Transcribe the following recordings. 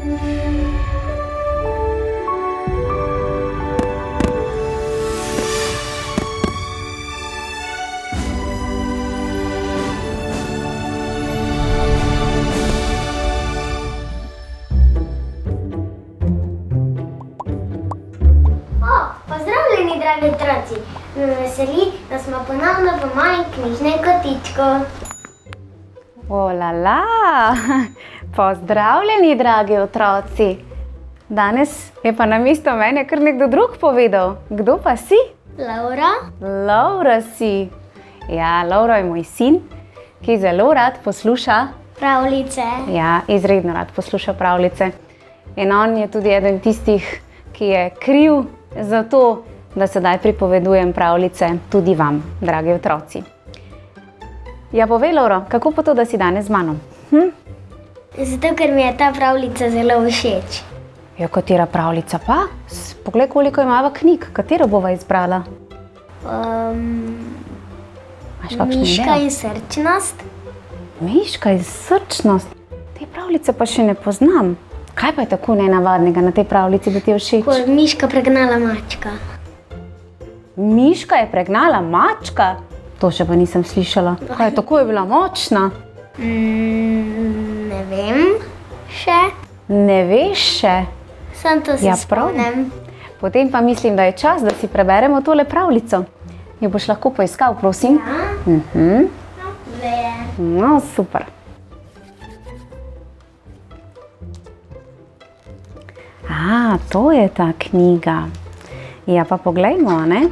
Pozdravljeni, dragi otroci! Me veseli, da smo ponovno v mojem knjižnem kotičku. Olala! Pozdravljeni, dragi otroci! Danes je pa namesto mene kar nekdo drug povedal. Kdo pa si? Laura? Laura si. Ja, Laura je moj sin, ki zelo rad posluša. Pravljice. Ja, izredno rad posluša pravljice. In on je tudi eden tistih, ki je kriv za to, da sedaj pripovedujem pravljice tudi vam, dragi otroci. Ja, povej, Laura, kako pa to, da si danes z mano? Zato, ker mi je ta pravljica zelo všeč. Ja, katera pravljica pa? Poglej, koliko imava knjig. Katero bova izbrala? Miška in srčnost. Miška in srčnost? Te pravljice pa še ne poznam. Kaj pa je tako nenavadnega na tej pravljici, da ti je všeč? Ko je Miška pregnala mačka. Miška je pregnala mačka? To še pa nisem slišala. Kaj, tako je bila močna? Ne vem še. Ne veš še? Samo to se spomnim. Potem pa mislim, da je čas, da si preberemo tole pravljico. Jo boš lahko poiskal, prosim? Ja. No, super. To je ta knjiga. Ja, pa poglejmo, ne?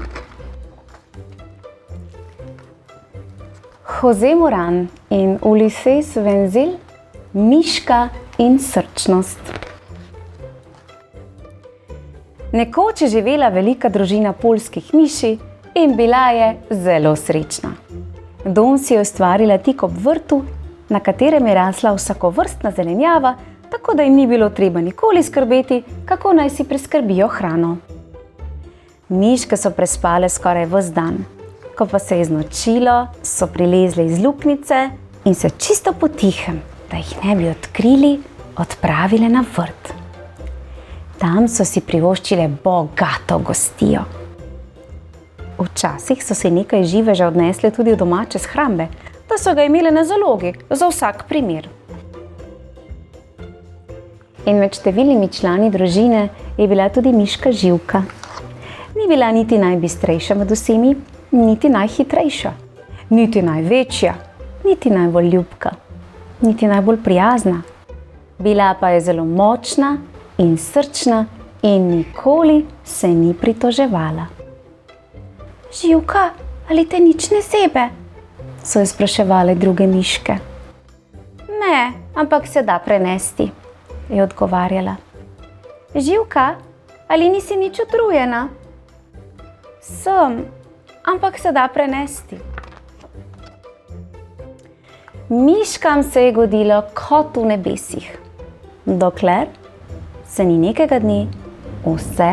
José Moran in Ulises Venzil, Miška in srčnost. Nekoč je živela velika družina poljskih miši in bila je zelo srečna. Dom si je ustvarila tik ob vrtu, na katerem je rasla vsakovrstna zelenjava, tako da jim ni bilo treba nikoli skrbeti, kako naj si priskrbijo hrano. Miške so prespale skoraj ves dan. Ko pa se je znočilo, so prilezle iz luknjice in se čisto potihem, da jih ne bi odkrili, odpravile na vrt. Tam so si privoščile bogato gostijo. Včasih so si nekaj živeža odnesle tudi v domače shrambe, da so ga imele na zalogi za vsak primer. In med številnimi člani družine je bila tudi miška Živka. Ni bila niti najbistrejša med vsemi, niti najhitrejša, niti največja, niti najbolj ljubka, niti najbolj prijazna. Bila pa je zelo močna in srčna in nikoli se ni pritoževala. Živka, ali te nič ne zebe? So jo spraševale druge miške. Ne, ampak se da prenesti, je odgovarjala. Živka, ali nisi nič utrujena? Sem, ampak se da prenesti. Miškam se je godilo kot v nebesih, dokler se ni nekega dne vse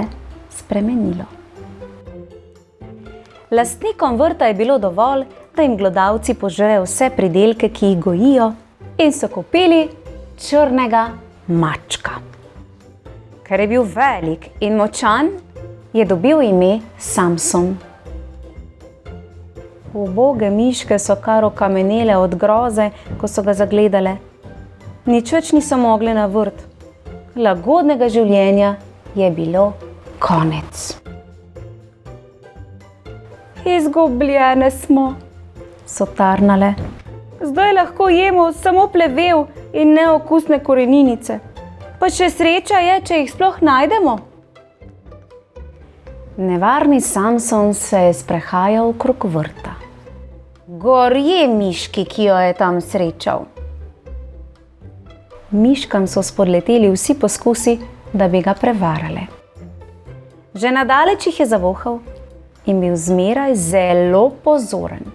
spremenilo. Lastnikom vrta je bilo dovolj, da jim glodavci požrejo vse pridelke, ki jih gojijo, in so kupili črnega mačka. Ker je bil velik in močan, je dobil ime Samson. Uboge miške so kar okamenele od groze, ko so ga zagledale. Nič več niso mogle na vrt. Lagodnega življenja je bilo konec. Izgubljene smo, so tarnale. Zdaj lahko jemo samo plevel in neokusne koreninice. Pa še sreča je, če jih sploh najdemo. Nevarni Samson se je sprehajal okrog vrta. Gorje miški, ki jo je tam srečal. Miškam so spodleteli vsi poskusi, da bi ga prevarale. Že nadaleč jih je zavohal in bil zmeraj zelo pozoren.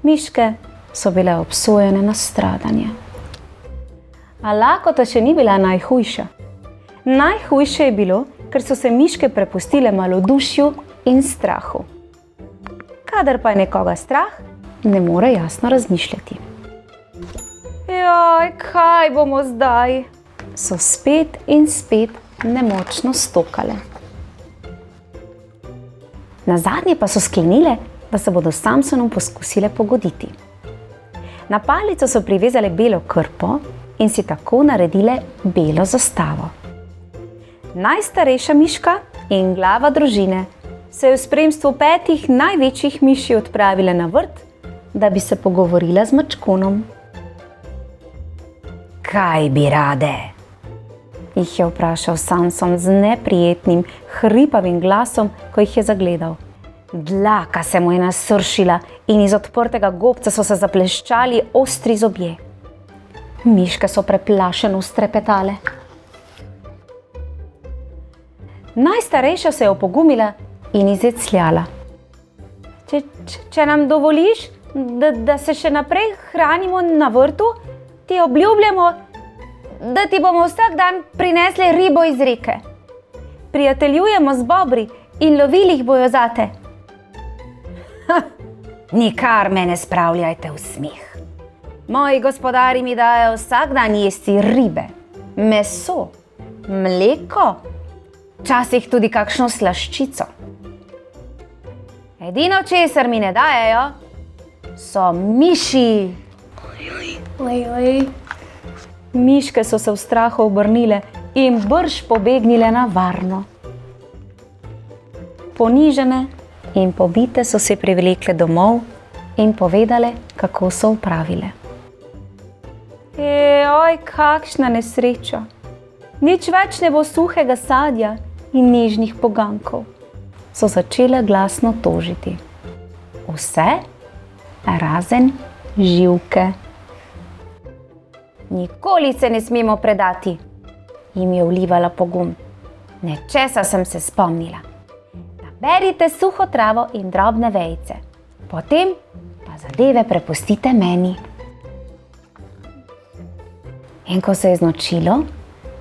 Miške so bile obsojene na stradanje. A lakota še ni bila najhujša. Najhujše je bilo, ker so se miške prepustile malodušju in strahu. Kadar pa je nekoga strah, ne more jasno razmišljati. Joj, kaj bomo zdaj? so spet in spet nemočno stokale. Nazadnje pa so sklenile, da se bodo s Samsonom poskusile pogoditi. Na palico so privezale belo krpo in si tako naredile belo zastavo. Najstarejša miška in glava družine se je v spremstvu 5 največjih miši odpravila na vrt, da bi se pogovorila z mačkonom. Kaj bi rade? Jih je vprašal Samson z neprijetnim, hripavim glasom, ko jih je zagledal. Dlaka se mu je nasršila in iz odprtega gobca so se zapleščali ostri zobje. Miške so preplašeno strepetale. Najstarejša se je opogumila in izjecljala. Če nam dovoliš, da se še naprej hranimo na vrtu, ti obljubljamo, da ti bomo vsak dan prinesli ribo iz reke. Prijateljujemo z bobri in lovili jih bojo zate. Nikar me ne spravljajte v smeh. Moji gospodari mi dajo vsak dan jesti ribe, meso, mleko, včasih tudi kakšno slaščico. Edino, česar mi ne dajejo, so miši. Miške so se v strahu obrnile in brž pobegnile na varno. Ponižene in pobite so se privlekle domov in povedale, kako so opravile. Oj, kakšna nesreča! Nič več ne bo suhega sadja in nežnih pogankov, so začele glasno tožiti. Vse razen Živke. Nikoli se ne smemo predati, jim je vlivala pogum. Nečesa sem se spomnila. Naberite suho travo in drobne vejice, potem pa zadeve prepustite meni. In ko se je znočilo,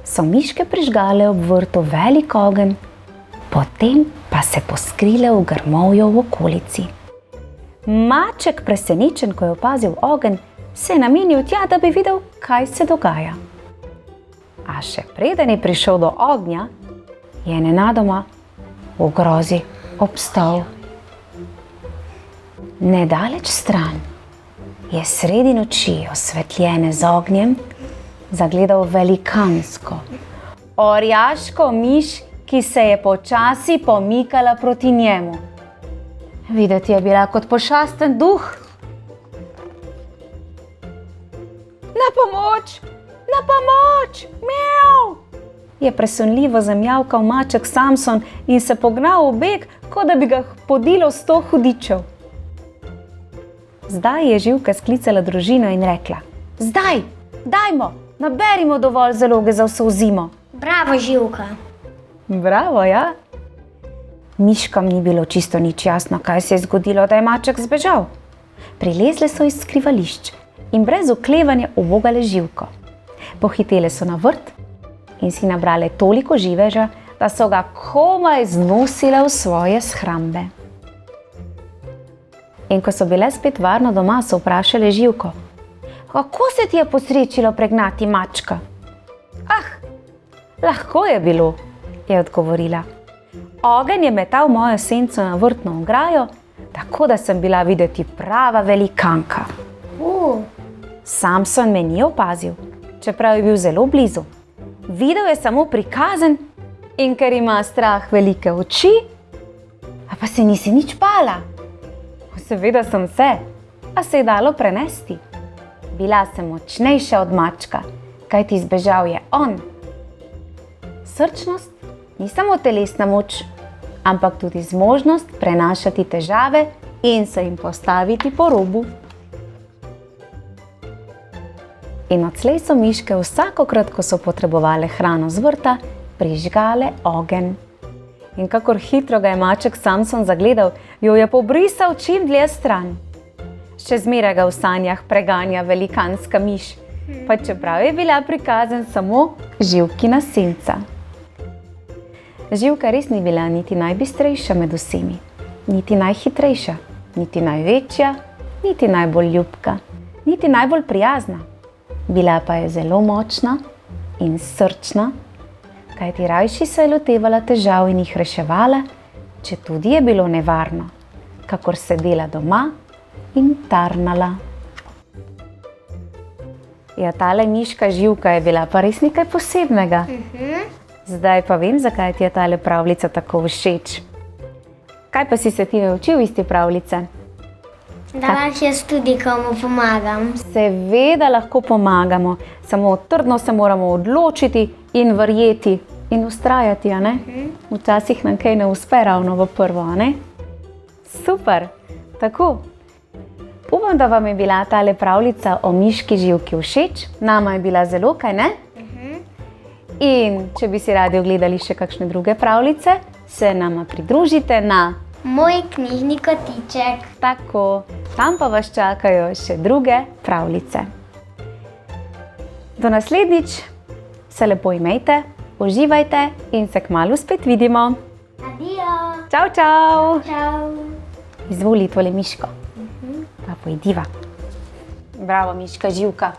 so miške prižgale ob vrtu velik ogenj, potem pa se poskrile v grmovju v okolici. Maček, presenečen, ko je opazil ogenj, se je namenil tja, da bi videl, kaj se dogaja. A še preden je prišel do ognja, je nenadoma v grozi obstal. Nedaleč stran je sredi noči, osvetljene z ognjem, zagledal velikansko, orjaško miš, ki se je počasi pomikala proti njemu. Videti je bila kot pošasten duh. Na pomoč! Na pomoč! Mjav! Je presunljivo zamjavkal maček Samson in se pognal v beg, kot da bi ga podilo 100 hudičev. Zdaj je Živka sklicala družino in rekla: Zdaj, dajmo, naberimo dovolj zaloge za vso zimo. Bravo, Živka. Bravo, ja? Miškam ni bilo čisto nič jasno, kaj se je zgodilo, da je maček zbežal. Prilezle so iz skrivališč in brez oklevanja ubogale Živko. Pohitele so na vrt in si nabrale toliko živeža, da so ga komaj znosile v svoje shrambe. In ko so bile spet varno doma, so vprašale Živko: Kako se ti je posrečilo pregnati mačka? Lahko je bilo, je odgovorila. Ogenj je metal mojo senco na vrtno ograjo, tako da sem bila videti prava velikanka. Samson me ni opazil, čeprav je bil zelo blizu. Videl je samo prikazen in ker ima strah velike oči, pa se nisi nič bala. Seveda sem se, a se je dalo prenesti. Bila sem močnejša od mačka, kajti zbežal je on. Srčnost ni samo telesna moč, ampak tudi zmožnost prenašati težave in se jim postaviti po robu. In odslej so miške vsakokrat, ko so potrebovale hrano z vrta, prižgale ogenj. In kakor hitro ga je maček Samson zagledal, jo je pobrisal čim dlje stran. Še zmeraj ga v sanjah preganja velikanska miš, pa čeprav je bila prikazan samo Živkina senca. Živka res ni bila niti najbistrejša med vsemi, niti najhitrejša, niti največja, niti najbolj ljubka, niti najbolj prijazna. Bila pa je zelo močna in srčna, kajti rajši se je lotevala težav in jih reševala, četudi je bilo nevarno, kakor sedela doma in tarnala. Ja, tale miška Živka je bila pa res nekaj posebnega. Zdaj pa vem, zakaj ti je tale pravljica tako všeč. Kaj pa si se ti naučil iz te pravljice? Da lahko jaz tudi komu pomagam. Seveda lahko pomagamo, samo trdno se moramo odločiti in verjeti in vztrajati, a ne? Včasih nam kaj ne uspe ravno v prvo, a ne? Super, tako. Upam, da vam je bila tale pravljica o miški Živki všeč. Nama je bila zelo, kaj ne? In če bi si radi ogledali še kakšne druge pravljice, se nama pridružite na Moj knjižni kotiček. Tako, tam pa vas čakajo še druge pravljice. Do naslednjič, se lepo imejte, uživajte in se kmalu spet vidimo. Adijo. Čau, čau! Čau. Izvoli tole miško. Pa pojdiva. Bravo, miška Živka.